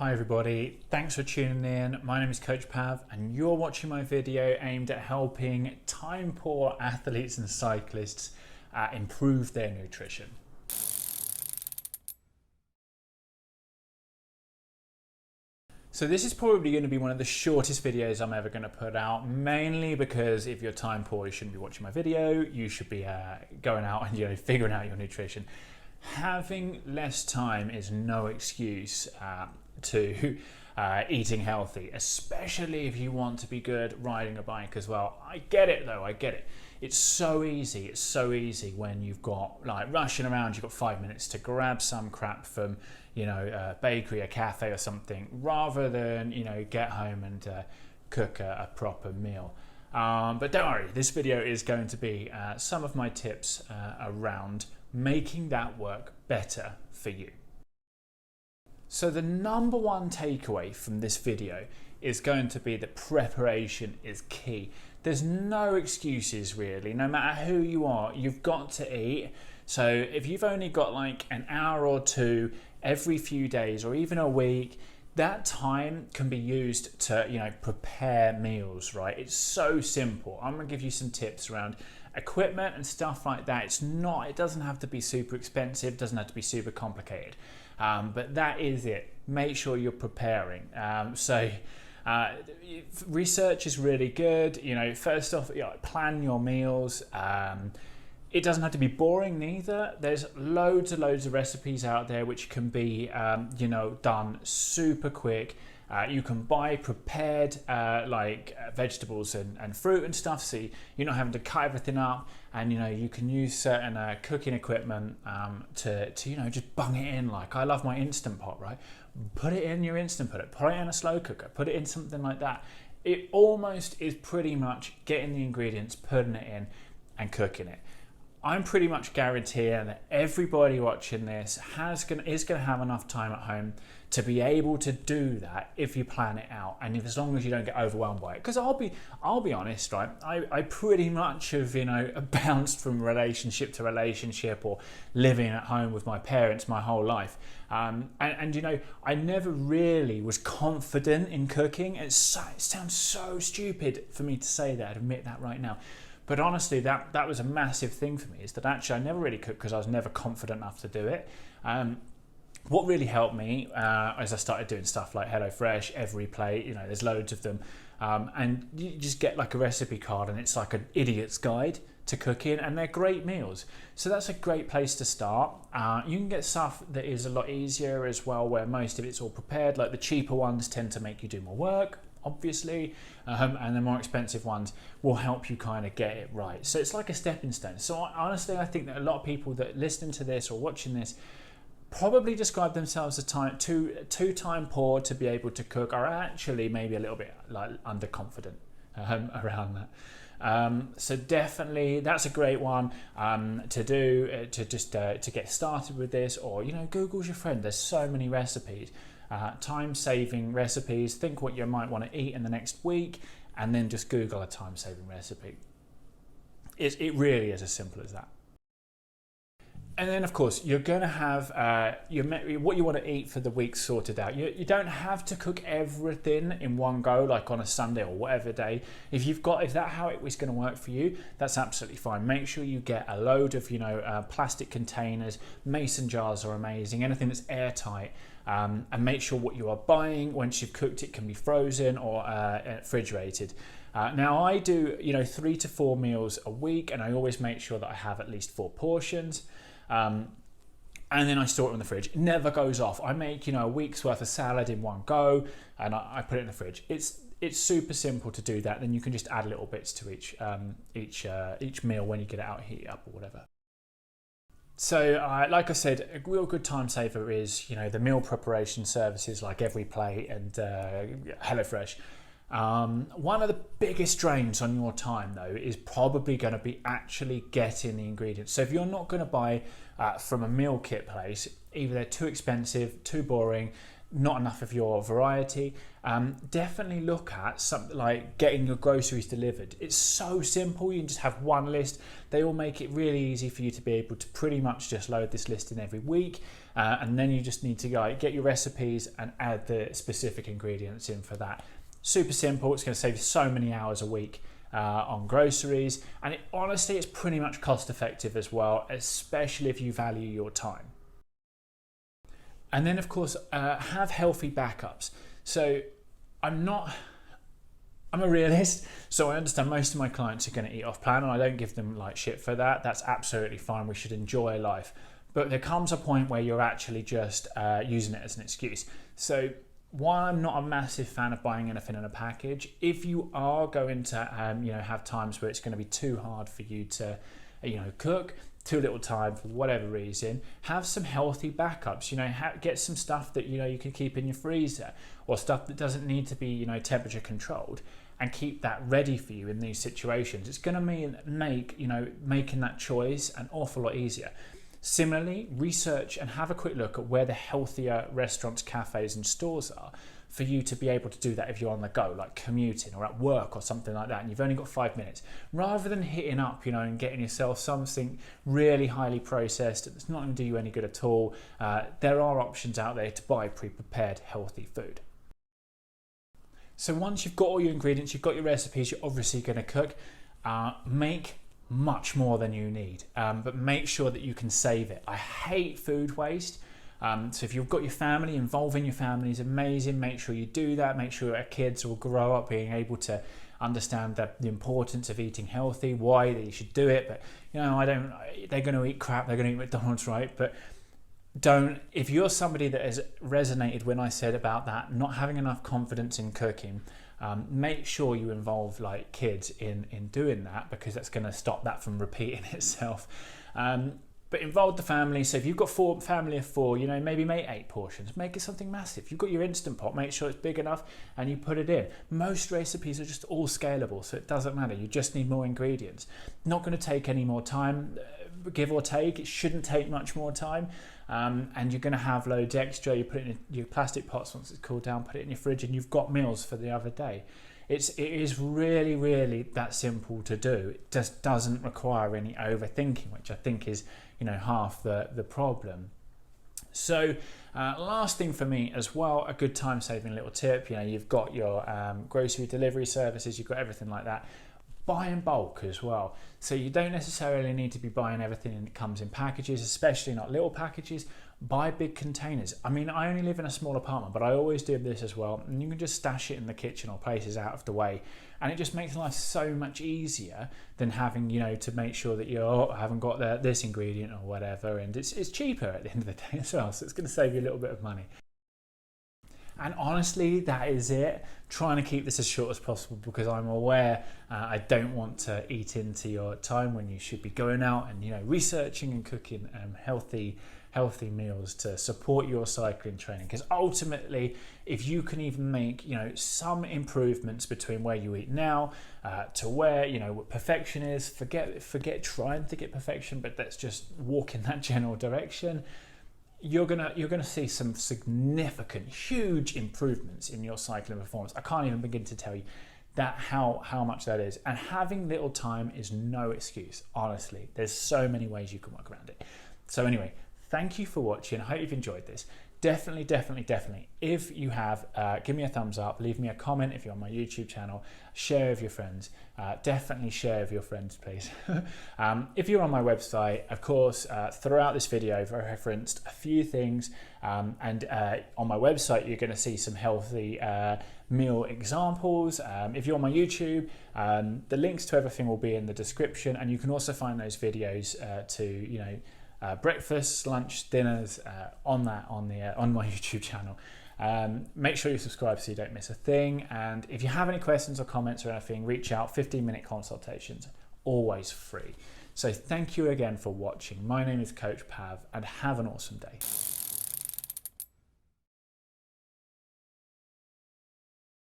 Hi everybody, thanks for tuning in. My name is Coach Pav and you're watching my video aimed at helping time poor athletes and cyclists improve their nutrition. So this is probably going to be one of the shortest videos I'm ever going to put out, mainly because if you're time poor, you shouldn't be watching my video. You should be going out and figuring out your nutrition. Having less time is no excuse to eating healthy, especially if you want to be good riding a bike as well. I get it though, I get it. It's so easy when you've got like rushing around, you've got 5 minutes to grab some crap from a bakery, a cafe or something, rather than get home and cook a proper meal. But don't worry, this video is going to be some of my tips around making that work better for you. So the number one takeaway from this video is going to be that preparation is key. There's no excuses really, no matter who you are, you've got to eat. So if you've only got like an hour or two every few days or even a week, that time can be used to prepare meals, right? It's so simple. I'm gonna give you some tips around equipment and stuff like that. It doesn't have to be super expensive, doesn't have to be super complicated, but that is it. Make sure you're preparing. Research is really good. First off, plan your meals. It doesn't have to be boring neither. There's loads of recipes out there which can be done super quick. You can buy prepared vegetables and fruit and stuff, so you're not having to cut everything up, and you can use certain cooking equipment to just bung it in. Like I love my Instant Pot, right? Put it in your Instant Pot, put it in a slow cooker, put it in something like that. It almost is pretty much getting the ingredients, putting it in and cooking it. I'm pretty much guaranteeing that everybody watching this is going to have enough time at home to be able to do that if you plan it out, and as long as you don't get overwhelmed by it. Because I'll be honest, right? I pretty much have bounced from relationship to relationship or living at home with my parents my whole life, and I never really was confident in cooking. It sounds so stupid for me to say that. I'd admit that right now. But honestly, that was a massive thing for me, is that actually I never really cooked because I was never confident enough to do it. What really helped me as I started doing stuff like HelloFresh, Every Plate, there's loads of them. And you just get like a recipe card and it's like an idiot's guide to cooking, and they're great meals. So that's a great place to start. You can get stuff that is a lot easier as well, where most of it's all prepared. Like the cheaper ones tend to make you do more work, obviously, and the more expensive ones will help you kind of get it right. So it's like a stepping stone. So honestly, I think that a lot of people that listen to this or watching this probably describe themselves as too time poor to be able to cook, or actually maybe a little bit like underconfident around that. So definitely that's a great one to do to get started with this, or Google's your friend. There's so many recipes. Time-saving recipes. Think what you might want to eat in the next week and then just Google a time-saving recipe. It really is as simple as that. And then of course you're going to have what you want to eat for the week sorted out. You don't have to cook everything in one go, like on a Sunday or whatever day. If that how it was going to work for you, that's absolutely fine. Make sure you get a load of plastic containers. Mason jars are amazing. Anything that's airtight. And make sure what you are buying once you've cooked it can be frozen or refrigerated. Now I do 3 to 4 meals a week, and I always make sure that I have at least 4 portions. And then I store it in the fridge. It never goes off. I make a week's worth of salad in one go, and I put it in the fridge. It's super simple to do that. Then you can just add little bits to each meal when you get it out, heat it up or whatever. So like I said, a real good time saver is the meal preparation services like Every Plate and HelloFresh. One of the biggest drains on your time though is probably going to be actually getting the ingredients. So if you're not going to buy from a meal kit place, either they're too expensive, too boring, not enough of your variety, definitely look at something like getting your groceries delivered. It's so simple. You can just have one list. They all make it really easy for you to be able to pretty much just load this list in every week, and then you just need to go get your recipes and add the specific ingredients in for that. Super simple. It's going to save you so many hours a week on groceries, and honestly it's pretty much cost effective as well, especially if you value your time. And then of course have healthy backups. So I'm a realist, so I understand most of my clients are going to eat off plan, and I don't give them like shit for that. That's absolutely fine. We should enjoy life, but there comes a point where you're actually just using it as an excuse. So while I'm not a massive fan of buying anything in a package, if you are going to have times where it's going to be too hard for you to cook, too little time for whatever reason, have some healthy backups. Get some stuff that you can keep in your freezer, or stuff that doesn't need to be temperature controlled, and keep that ready for you in these situations. It's going to make making that choice an awful lot easier. Similarly, research and have a quick look at where the healthier restaurants, cafes and stores are, for you to be able to do that if you're on the go, like commuting or at work or something like that, and you've only got 5 minutes, rather than hitting up and getting yourself something really highly processed that's not going to do you any good at all. There are options out there to buy pre-prepared healthy food. So once you've got all your ingredients, you've got your recipes, you're obviously going to cook. Make much more than you need, but make sure that you can save it. I hate food waste. So if you've got your family, involving your family is amazing. Make sure you do that. Make sure our kids will grow up being able to understand the importance of eating healthy, why they should do it. But they're going to eat crap, they're going to eat McDonald's, right? But if you're somebody that has resonated when I said about that, not having enough confidence in cooking, make sure you involve like kids in doing that, because that's going to stop that from repeating itself. But involve the family. So if you've got family of four, maybe make 8 portions. Make it something massive. You've got your Instant Pot, make sure it's big enough and you put it in. Most recipes are just all scalable, so it doesn't matter. You just need more ingredients. Not going to take any more time, give or take. It shouldn't take much more time. And you're going to have loads extra. You put it in your plastic pots once it's cooled down, put it in your fridge, and you've got meals for the other day. It is really, really that simple to do. It just doesn't require any overthinking, which I think is half the problem. So last thing for me as well, a good time saving little tip. You've got your grocery delivery services, you've got everything like that. Buy in bulk as well. So you don't necessarily need to be buying everything that comes in packages, especially not little packages. Buy big containers. I mean, I only live in a small apartment, but I always do this as well. And you can just stash it in the kitchen or places out of the way. And it just makes life so much easier than having, to make sure that I haven't got this ingredient or whatever. And it's cheaper at the end of the day as well. So it's going to save you a little bit of money. And honestly, that is it. Trying to keep this as short as possible, because I'm aware I don't want to eat into your time when you should be going out and researching and cooking healthy meals to support your cycling training. Because ultimately, if you can even make some improvements between where you eat now to where what perfection is, forget trying to get perfection, but let's just walk in that general direction. You're gonna see some significant, huge improvements in your cycling performance. I can't even begin to tell you that how much that is. And having little time is no excuse. Honestly, there's so many ways you can work around it. So anyway, thank you for watching. I hope you've enjoyed this. Definitely, if you have, give me a thumbs up, leave me a comment if you're on my YouTube channel, share with your friends. Definitely share with your friends, please. If you're on my website, of course, throughout this video I've referenced a few things, and on my website you're going to see some healthy meal examples. If you're on my YouTube, the links to everything will be in the description, and you can also find those videos to breakfasts, lunch, dinners on my YouTube channel. Make sure you subscribe so you don't miss a thing. And if you have any questions or comments or anything, reach out. 15-minute consultations, always free. So thank you again for watching. My name is Coach Pav, and have an awesome day.